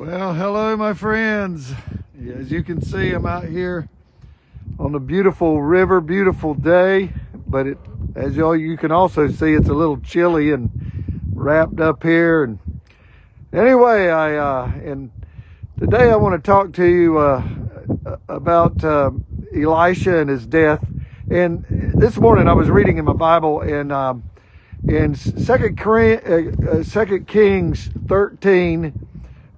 Well, hello, my friends. As you can see, I'm out here on a beautiful river, beautiful day, but as you can also see, it's a little chilly and wrapped up here. And anyway, and today I want to talk to you about Elisha and his death. And this morning I was reading in my Bible, and in 2 Kings 13,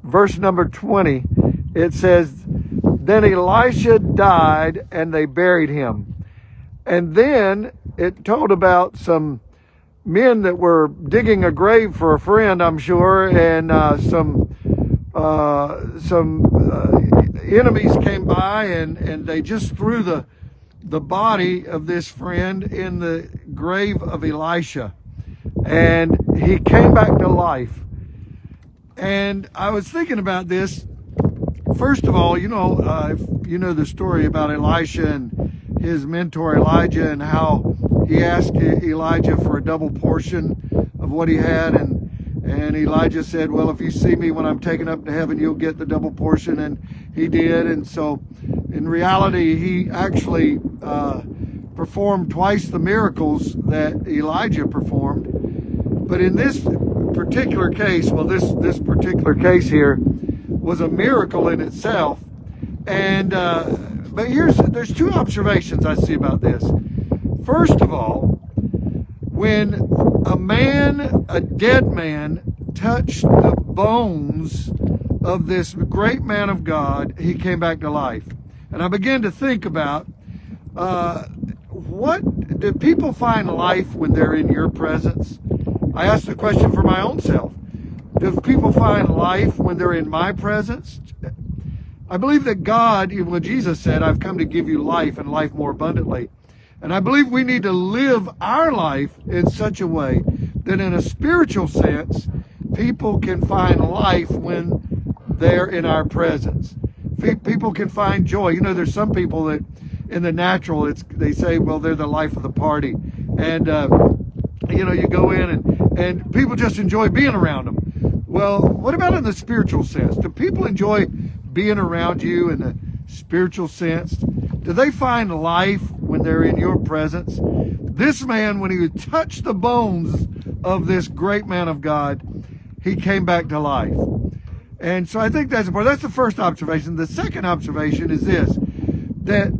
verse number 20, it says, "Then Elisha died and they buried him." And then it told about some men that were digging a grave for a friend, I'm sure, and some enemies came by and they just threw the body of this friend in the grave of Elisha. And he came back to life. And I was thinking about this. First of all, if you know the story about Elisha and his mentor Elijah, and how he asked Elijah for a double portion of what he had, and Elijah said, "Well, if you see me when I'm taken up to heaven, you'll get the double portion." And he did. And so in reality, he actually performed twice the miracles that Elijah performed. But in this particular case, this particular case here was a miracle in itself. And but there's two observations I see about this. First of all, when a dead man, touched the bones of this great man of God, he came back to life. And I began to think about, what do people find life when they're in your presence? I asked the question for my own self. Do people find life when they're in my presence? I believe that God, when Jesus said, "I've come to give you life and life more abundantly." And I believe we need to live our life in such a way that in a spiritual sense, people can find life when they're in our presence. People can find joy. There's some people that in the natural, they say, well, they're the life of the party. And, you go in and people just enjoy being around them. Well, what about in the spiritual sense? Do people enjoy being around you in the spiritual sense? Do they find life when they're in your presence? This man, when he touched the bones of this great man of God, he came back to life. And so I think that's important. That's the first observation. The second observation is this, that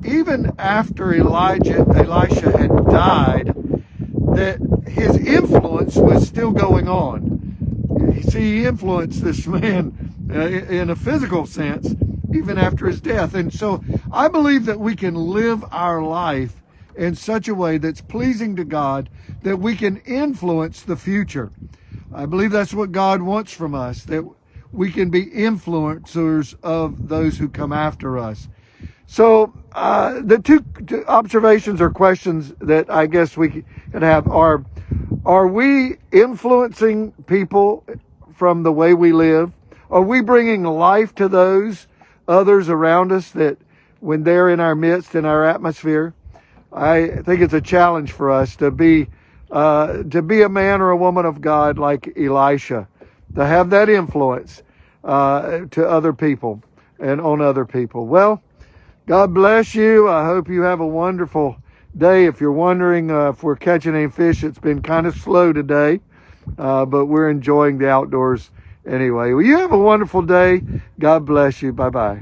even after Elisha had died, that his influence was still going on. He influenced this man in a physical sense, even after his death. And so I believe that we can live our life in such a way that's pleasing to God, that we can influence the future. I believe that's what God wants from us, that we can be influencers of those who come after us. So the two observations or questions that I guess we can have are we influencing people from the way we live? Are we bringing life to those others around us that when they're in our midst, in our atmosphere? I think it's a challenge for us to be a man or a woman of God like Elisha, to have that influence to other people and on other people. Well, God bless you. I hope you have a wonderful day. If you're wondering if we're catching any fish, it's been kind of slow today, but we're enjoying the outdoors anyway. Well, you have a wonderful day. God bless you. Bye-bye.